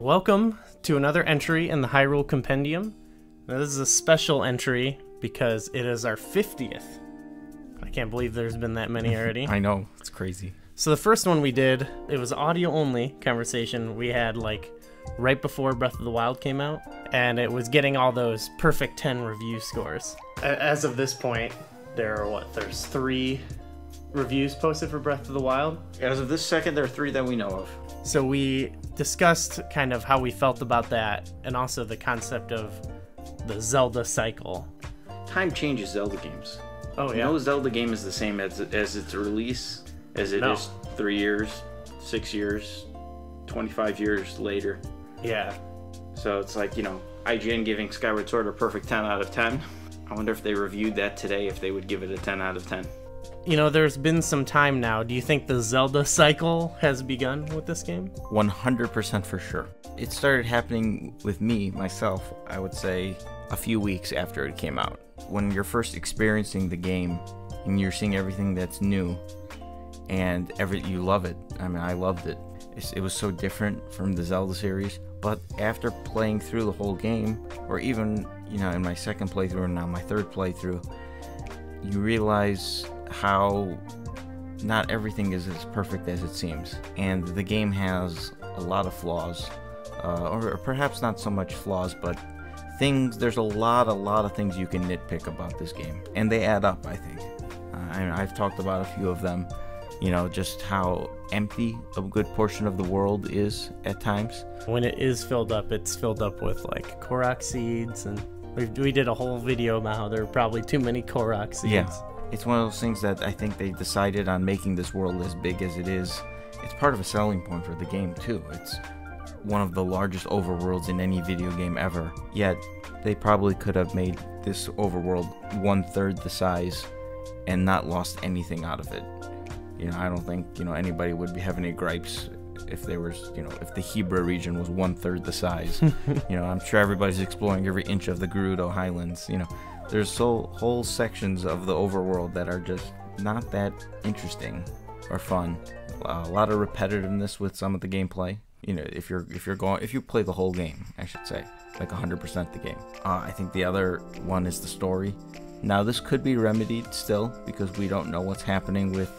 Welcome to another entry in the Hyrule Compendium. Now, this is a special entry because it is our 50th. I can't believe there's been that many already. I know, it's crazy. So the first one we did, it was audio-only conversation we had right before Breath of the Wild came out, and it was getting all those perfect 10 review scores. As of this point, there's 3 reviews posted for Breath of the Wild. As of this second, there are 3 that we know of. So we discussed kind of how we felt about that, and also the concept of the Zelda cycle. Time changes Zelda games. Oh, yeah? No Zelda game is the same as its release, as it is 3 years, 6 years, 25 years later. Yeah. So it's like, IGN giving Skyward Sword a perfect 10 out of 10. I wonder if they reviewed that today, if they would give it a 10 out of 10. There's been some time now. Do you think the Zelda cycle has begun with this game? 100% for sure. It started happening with me, myself, I would say, a few weeks after it came out. When you're first experiencing the game and you're seeing everything that's new and you love it. I mean, I loved it. It was so different from the Zelda series. But after playing through the whole game, or even, in my second playthrough and now my third playthrough, you realize how not everything is as perfect as it seems, and the game has a lot of flaws, or perhaps not so much flaws, but there's a lot of things you can nitpick about this game, and they add up, I think. I've talked about a few of them, just how empty a good portion of the world is at times. When it is filled up, it's filled up with Korok seeds, and we did a whole video about how there are probably too many Korok seeds. Yeah. It's one of those things that I think they decided on making this world as big as it is. It's part of a selling point for the game too. It's one of the largest overworlds in any video game ever. Yet, they probably could have made this overworld 1/3 the size and not lost anything out of it. I don't think, anybody would have any gripes if there was, if the Hebra region was 1/3 the size. I'm sure everybody's exploring every inch of the Gerudo Highlands, There's whole sections of the overworld that are just not that interesting or fun. A lot of repetitiveness with some of the gameplay. If you play the whole game, I should say, 100% the game. I think the other one is the story. Now this could be remedied still because we don't know what's happening with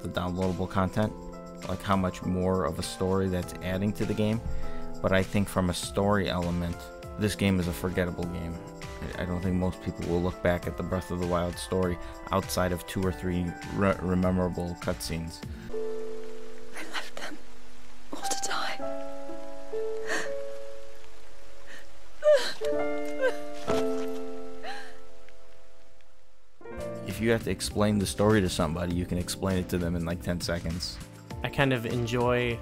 the downloadable content, like how much more of a story that's adding to the game. But I think from a story element, this game is a forgettable game. I don't think most people will look back at the Breath of the Wild story outside of 2 or 3 memorable cutscenes. I left them all to die. If you have to explain the story to somebody, you can explain it to them in 10 seconds. I kind of enjoy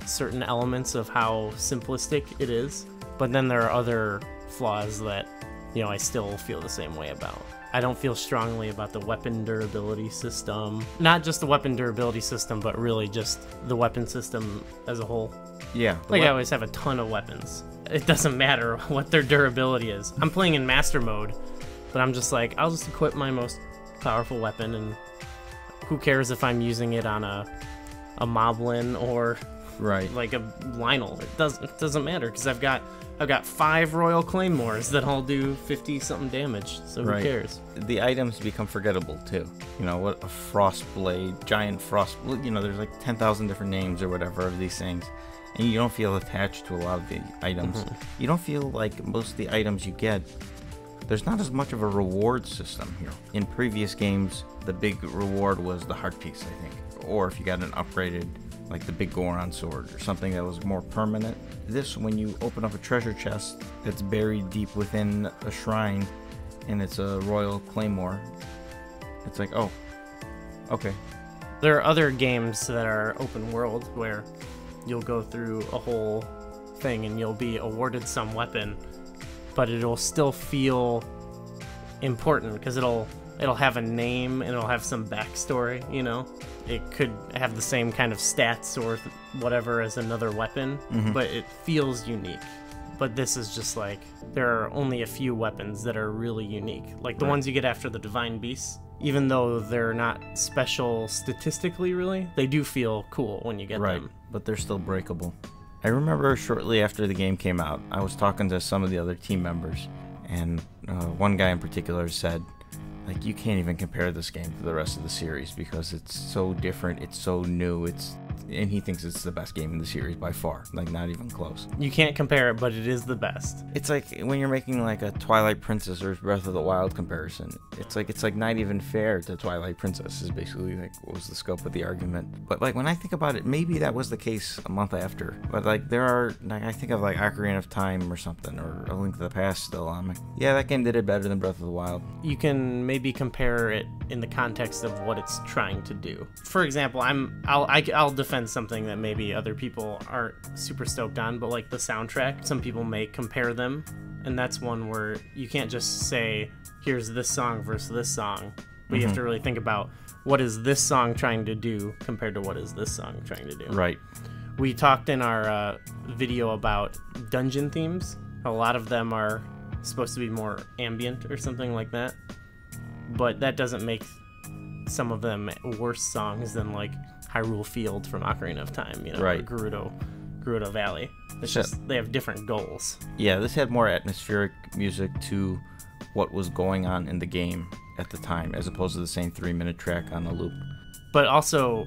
certain elements of how simplistic it is, but then there are other flaws that I still feel the same way about. I don't feel strongly about the weapon durability system. Not just the weapon durability system, but really just the weapon system as a whole. Yeah. I always have a ton of weapons. It doesn't matter what their durability is. I'm playing in master mode, but I'm just I'll just equip my most powerful weapon, and who cares if I'm using it on a Moblin or a Lionel. It doesn't matter because I've got 5 Royal Claymores that all do 50-something damage, so who cares? The items become forgettable, too. What a Frost Blade, Giant Frost... there's 10,000 different names or whatever of these things, and you don't feel attached to a lot of the items. Mm-hmm. You don't feel like most of the items you get, there's not as much of a reward system here. In previous games, the big reward was the heart piece, I think. Or if you got an upgraded, the big Goron sword, or something that was more permanent. This, when you open up a treasure chest that's buried deep within a shrine, and it's a Royal Claymore, it's oh, okay. There are other games that are open world where you'll go through a whole thing and you'll be awarded some weapon, but it'll still feel important because it'll have a name and it'll have some backstory, It could have the same kind of stats or whatever as another weapon, but it feels unique. But this is just there are only a few weapons that are really unique. The ones you get after the Divine Beasts, even though they're not special statistically really, they do feel cool when you get them. But they're still breakable. I remember shortly after the game came out, I was talking to some of the other team members, and one guy in particular said, like, you can't even compare this game to the rest of the series because it's so different, it's so new, and he thinks it's the best game in the series by far, like not even close. You can't compare it, but it is the best. It's like when you're making like a Twilight Princess or Breath of the Wild comparison. It's like not even fair to Twilight Princess is basically like what was the scope of the argument. But like when I think about it, maybe that was the case a month after. But like there are, like I think of like Ocarina of Time or something, or A Link to the Past still. I'm like, yeah, that game did it better than Breath of the Wild. You can maybe compare it in the context of what it's trying to do. For example, I'll defend something that maybe other people aren't super stoked on, but like the soundtrack, some people may compare them, and that's one where you can't just say here's this song versus this song, but you have to really think about what is this song trying to do compared to what is this song trying to do. Right. We talked in our video about dungeon themes. A lot of them are supposed to be more ambient or something like that, but that doesn't make some of them worse songs than like Hyrule Field from Ocarina of Time, you know, right. or Gerudo Valley. It's just they have different goals. Yeah, this had more atmospheric music to what was going on in the game at the time, as opposed to the same 3-minute track on a loop. But also,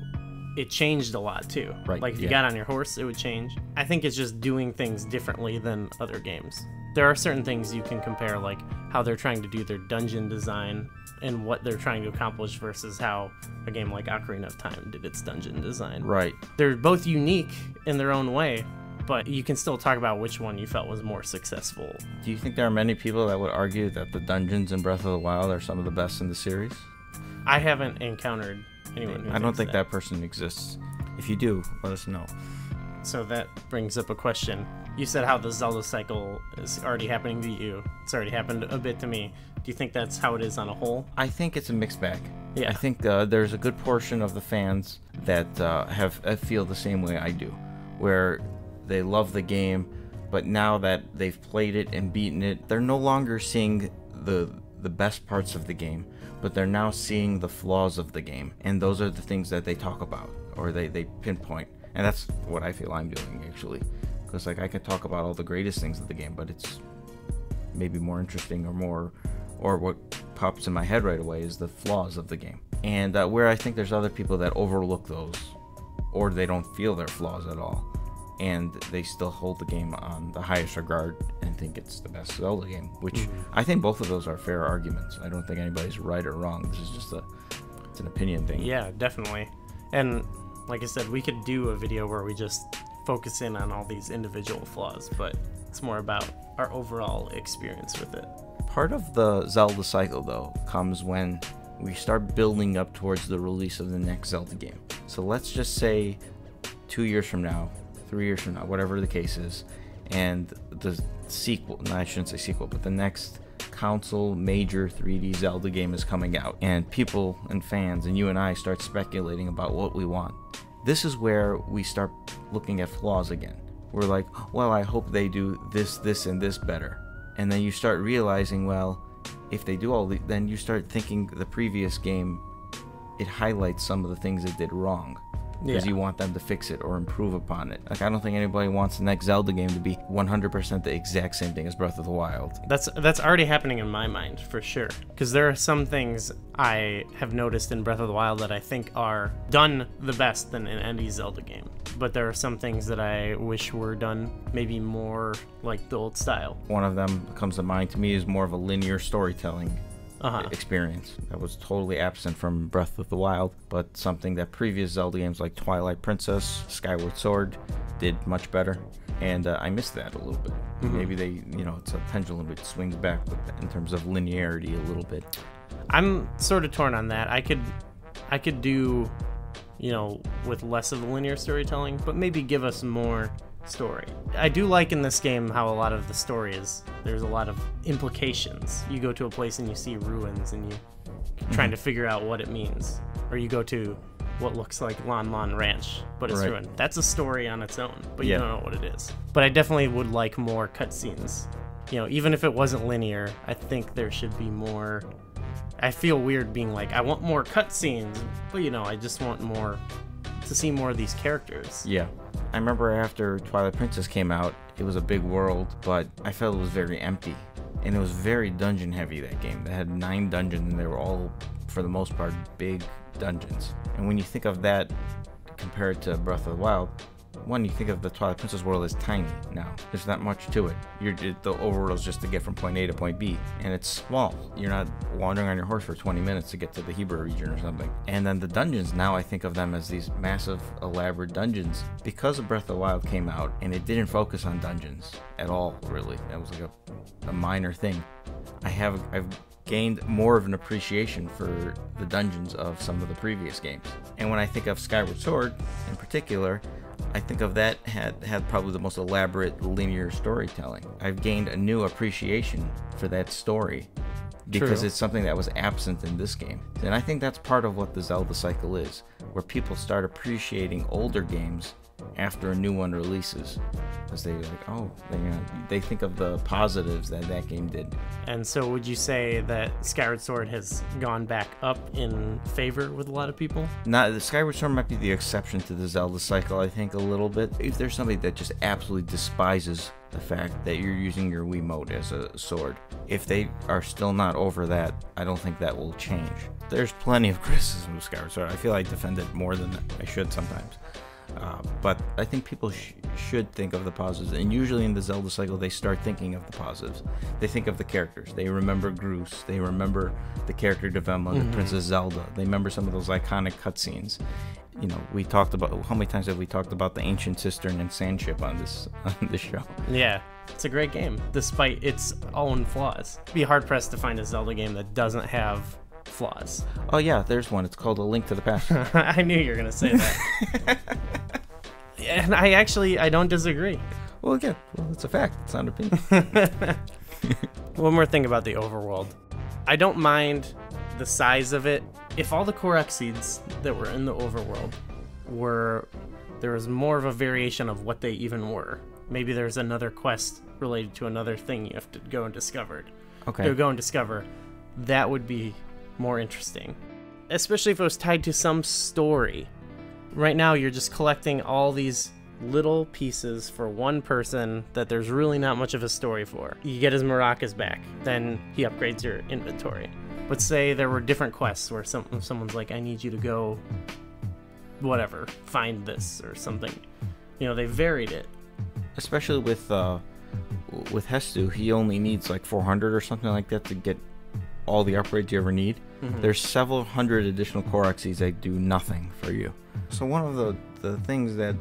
it changed a lot too. Right. Like if you got on your horse, it would change. I think it's just doing things differently than other games. There are certain things you can compare, like how they're trying to do their dungeon design and what they're trying to accomplish versus how a game like Ocarina of Time did its dungeon design. Right. They're both unique in their own way, but you can still talk about which one you felt was more successful. Do you think there are many people that would argue that the dungeons in Breath of the Wild are some of the best in the series? I haven't encountered anyone who I don't think that that person exists. If you do, let us know. So that brings up a question. You said how the Zelda cycle is already happening to you. It's already happened a bit to me. Do you think that's how it is on a whole? I think it's a mixed bag. Yeah. I think there's a good portion of the fans that feel the same way I do, where they love the game, but now that they've played it and beaten it, they're no longer seeing the best parts of the game, but they're now seeing the flaws of the game, and those are the things that they talk about or they pinpoint. And that's what I feel I'm doing, actually, because like I can talk about all the greatest things of the game, but it's maybe more interesting or what pops in my head right away is the flaws of the game. And where I think there's other people that overlook those, or they don't feel their flaws at all, and they still hold the game on the highest regard and think it's the best Zelda game, which I think both of those are fair arguments. I don't think anybody's right or wrong. This is just it's an opinion thing. Yeah, definitely. And like I said, we could do a video where we just focus in on all these individual flaws, but it's more about our overall experience with it. Part of the Zelda cycle, though, comes when we start building up towards the release of the next Zelda game. So let's just say 2 years from now, 3 years from now, whatever the case is, and the sequel, no, I shouldn't say sequel, but the next console major 3D Zelda game is coming out, and people and fans and you and I start speculating about what we want. This is where we start looking at flaws again. We're like, well, I hope they do this, this, and this better. And then you start realizing, well, if they do all then you start thinking the previous game, it highlights some of the things it did wrong. Because you want them to fix it or improve upon it. Like, I don't think anybody wants the next Zelda game to be 100% the exact same thing as Breath of the Wild. That's already happening in my mind, for sure. Because there are some things I have noticed in Breath of the Wild that I think are done the best than in any Zelda game. But there are some things that I wish were done maybe more like the old style. One of them that comes to mind to me is more of a linear storytelling experience that was totally absent from Breath of the Wild, but something that previous Zelda games like Twilight Princess, Skyward Sword did much better, and I missed that a little bit. Maybe they, it's a pendulum, it swings back in terms of linearity a little bit. I'm sort of torn on that. I could do, with less of the linear storytelling, but maybe give us more story. I do like in this game how a lot of the story is, there's a lot of implications. You go to a place and you see ruins and you're trying to figure out what it means. Or you go to what looks like Lon Lon Ranch, but it's ruined. That's a story on its own, but you don't know what it is. But I definitely would like more cutscenes. Even if it wasn't linear, I think there should be more. I feel weird being like, I want more cutscenes, but I just want more to see more of these characters. Yeah. I remember after Twilight Princess came out, it was a big world, but I felt it was very empty. And it was very dungeon heavy, that game. They had 9 dungeons, and they were all, for the most part, big dungeons. And when you think of that compared to Breath of the Wild, one, you think of the Twilight Princess world as tiny now. There's not much to it. The overworld is just to get from point A to point B, and it's small. You're not wandering on your horse for 20 minutes to get to the Hebrew region or something. And then the dungeons, now I think of them as these massive, elaborate dungeons. Because of Breath of the Wild came out, and it didn't focus on dungeons at all, really. It was like a minor thing. I've gained more of an appreciation for the dungeons of some of the previous games. And when I think of Skyward Sword, in particular, I think of that had probably the most elaborate linear storytelling. I've gained a new appreciation for that story because True. It's something that was absent in this game. And I think that's part of what the Zelda cycle is, where people start appreciating older games after a new one releases, because they're like, oh, they think of the positives that game did. And so would you say that Skyward Sword has gone back up in favor with a lot of people? The Skyward Sword might be the exception to the Zelda cycle, I think, a little bit. If there's somebody that just absolutely despises the fact that you're using your Wiimote as a sword, if they are still not over that, I don't think that will change. There's plenty of criticism of Skyward Sword. I feel I defend it more than I should sometimes. But I think people should think of the positives, and usually in the Zelda cycle they start thinking of the positives. They think of the characters. They remember Groose. They remember the character development of Princess Zelda. They remember some of those iconic cutscenes. You know, we talked about, how many times have we talked about the Ancient Cistern and Sand Ship on this show? Yeah, it's a great game, despite its own flaws. It'd be hard-pressed to find a Zelda game that doesn't have flaws. Oh yeah, there's one. It's called A Link to the Past. I knew you were going to say that. And I don't disagree. Well, again, it's a fact. It's not an opinion. One more thing about the overworld. I don't mind the size of it. If all the Korok seeds that were in the overworld there was more of a variation of what they even were. Maybe there's another quest related to another thing you have to go and discover. Okay. Go and discover. That would be more interesting. Especially if it was tied to some story. Right now, you're just collecting all these little pieces for one person that there's really not much of a story for. You get his maracas back, then he upgrades your inventory. But say there were different quests where someone's like, I need you to go, whatever, find this or something. You know, they varied it. Especially with Hestu, he only needs like 400 or something like that to get all the upgrades you ever need. There's several hundred additional Korok seeds that do nothing for you. So one of the things that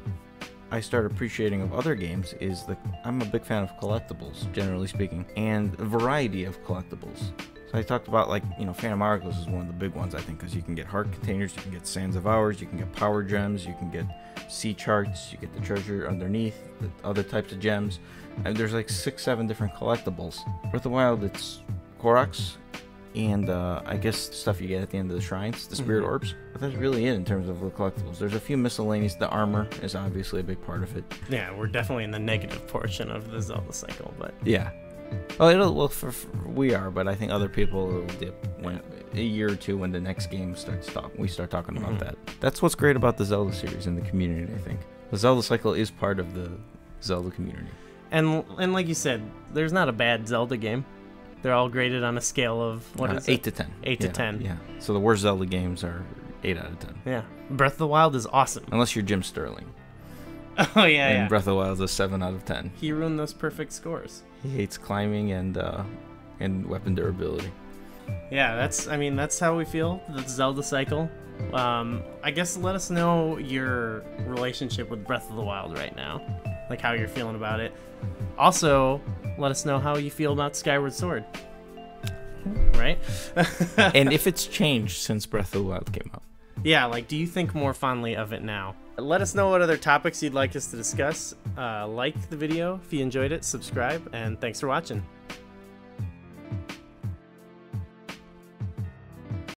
I start appreciating of other games is I'm a big fan of collectibles, generally speaking, and a variety of collectibles. So I talked about, like, you know, Phantom Hourglass is one of the big ones, I think, because you can get heart containers, you can get Sands of Hours, you can get power gems, you can get sea charts, you get the treasure underneath, the other types of gems. And there's like 6-7 different collectibles. Breath of the Wild, it's Koroks, and I guess stuff you get at the end of the shrines, the spirit orbs. But that's really it in terms of the collectibles. There's a few miscellaneous. The armor is obviously a big part of it. Yeah, we're definitely in the negative portion of the Zelda cycle, but yeah. Oh, we are, but I think other people will dip when a year or two when the next game we start talking about that. That's what's great about the Zelda series and the community, I think. The Zelda cycle is part of the Zelda community. And like you said, there's not a bad Zelda game. They're all graded on a scale of, what is it? 8 to 10. 8 to 10. Yeah. So the worst Zelda games are 8 out of 10. Yeah. Breath of the Wild is awesome. Unless you're Jim Sterling. Oh, yeah, and Breath of the Wild is a 7 out of 10. He ruined those perfect scores. He hates climbing and weapon durability. Yeah, that's how we feel. The Zelda cycle. I guess let us know your relationship with Breath of the Wild right now. Like how you're feeling about it. Also, let us know how you feel about Skyward Sword. Right? And if it's changed since Breath of the Wild came out. Yeah, like, do you think more fondly of it now? Let us know what other topics you'd like us to discuss. Like the video if you enjoyed it, subscribe, and thanks for watching.